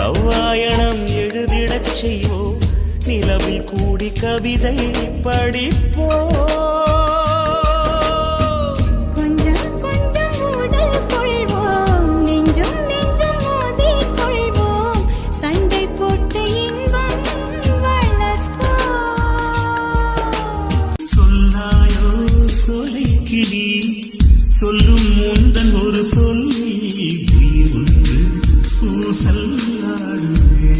லவ்வாயணம் எழுதிடச் செய்வோம், நிலவில் கூடி கவிதை படிப்போ. கொஞ்சம் கொஞ்சம் உடல் கொள்வோம், நெஞ்சும் நெஞ்சும் மோதி கொள்வோம், சண்டை போட்டு இன்பம் வளர்ப்போம். சொல்லாயோ சொலிக்கிளி, சொல்லும் முந்தன் ஒரு சொல்லி ஒன்று பூசல்லாடுவே.